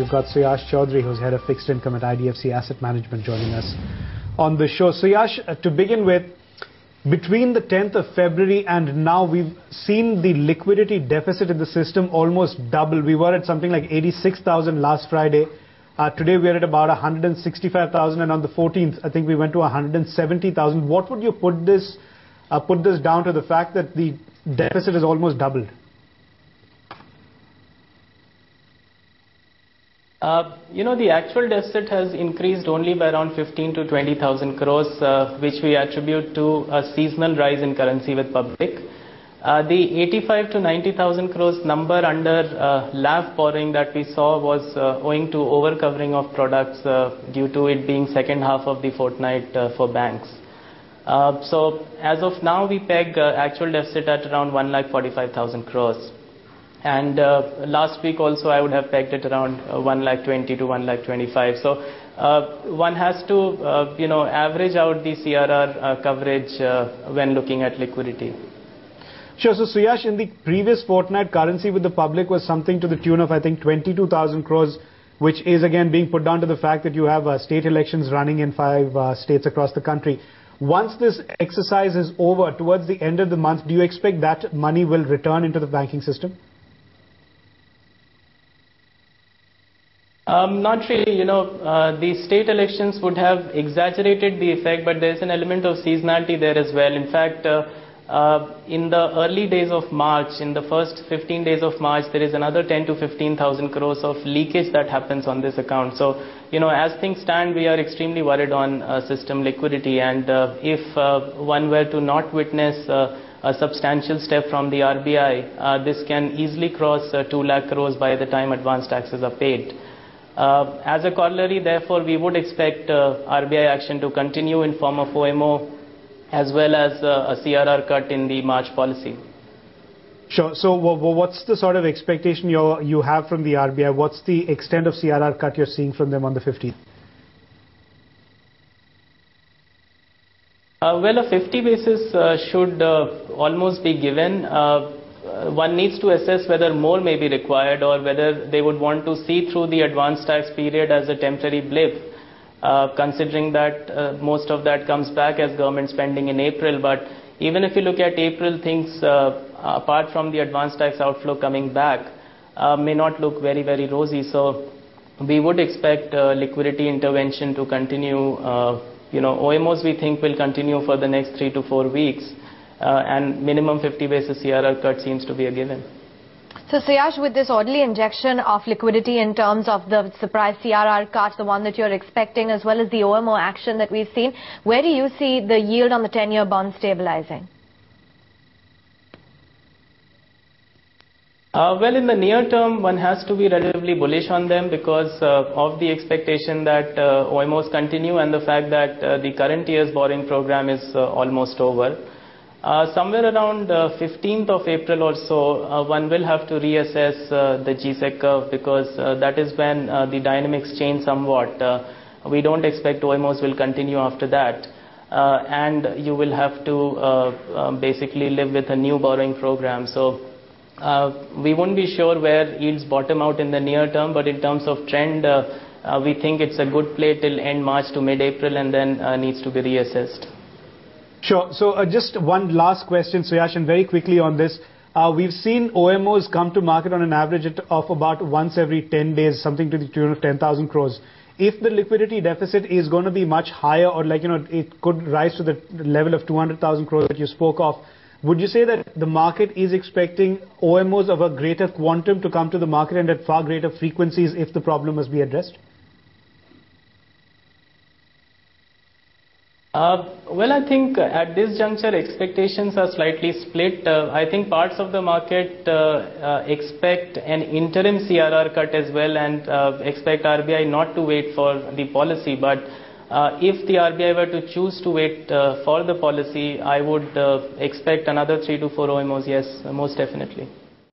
We've got Suyash Chaudhary, who's head of fixed income at IDFC Asset Management, joining us on the show. Suyash, to begin with, between the 10th of February and now, we've seen the liquidity deficit in the system almost double. We were at something like 86,000 last Friday. Today we're at about 165,000, and on the 14th, I think we went to 170,000. What would you put this down to, the fact that the deficit is almost doubled? The actual deficit has increased only by around 15 to 20,000 crores, which we attribute to a seasonal rise in currency with public. The 85 to 90,000 crores number under LAF borrowing that we saw was owing to overcovering of products due to it being second half of the fortnight for banks. So as of now, we peg actual deficit at around 1,45,000 crores. And last week also I would have pegged it around 1,20,000 to 1,25,000. So one has to average out the CRR coverage when looking at liquidity. Sure. So Suyash, in the previous fortnight, currency with the public was something to the tune of, I think, 22,000 crores, which is again being put down to the fact that you have state elections running in 5 states across the country. Once this exercise is over, towards the end of the month, do you expect that money will return into the banking system? Not really. The state elections would have exaggerated the effect, but there's an element of seasonality there as well. In fact, in the early days of March, in the first 15 days of March, there is another 10 to 15,000 crores of leakage that happens on this account. So, as things stand, we are extremely worried on system liquidity. And if one were to not witness a substantial step from the RBI, this can easily cross 2 lakh crores by the time advance taxes are paid. As a corollary, therefore, we would expect RBI action to continue in form of OMO as well as a CRR cut in the March policy. Sure. So what's the sort of expectation you have from the RBI? What's the extent of CRR cut you're seeing from them on the 15th? Well, a 50 basis should almost be given. One needs to assess whether more may be required or whether they would want to see through the advance tax period as a temporary blip, considering that most of that comes back as government spending in April. But even if you look at April, things apart from the advance tax outflow coming back may not look very, very rosy. So we would expect liquidity intervention to continue. OMOs we think will continue for the next 3 to 4 weeks. And minimum 50 basis CRR cut seems to be a given. So Suyash, with this orderly injection of liquidity in terms of the surprise CRR cut, the one that you're expecting, as well as the OMO action that we've seen, where do you see the yield on the 10-year bond stabilizing? Well, in the near term, one has to be relatively bullish on them because of the expectation that OMOs continue and the fact that the current year's borrowing program is almost over. Somewhere around 15th of April or so, one will have to reassess the GSEC curve because that is when the dynamics change somewhat. We don't expect OMOs will continue after that. And you will have to basically live with a new borrowing program. So we won't be sure where yields bottom out in the near term, but in terms of trend, we think it's a good play till end March to mid-April and then needs to be reassessed. Sure. So just one last question, Suyash, and very quickly on this. We've seen OMOs come to market on an average of about once every 10 days, something to the tune of 10,000 crores. If the liquidity deficit is going to be much higher, or it could rise to the level of 200,000 crores that you spoke of, would you say that the market is expecting OMOs of a greater quantum to come to the market and at far greater frequencies if the problem must be addressed? Well, I think at this juncture expectations are slightly split. I think parts of the market expect an interim CRR cut as well and expect RBI not to wait for the policy. But if the RBI were to choose to wait for the policy, I would expect another 3 to 4 OMOs, yes, most definitely.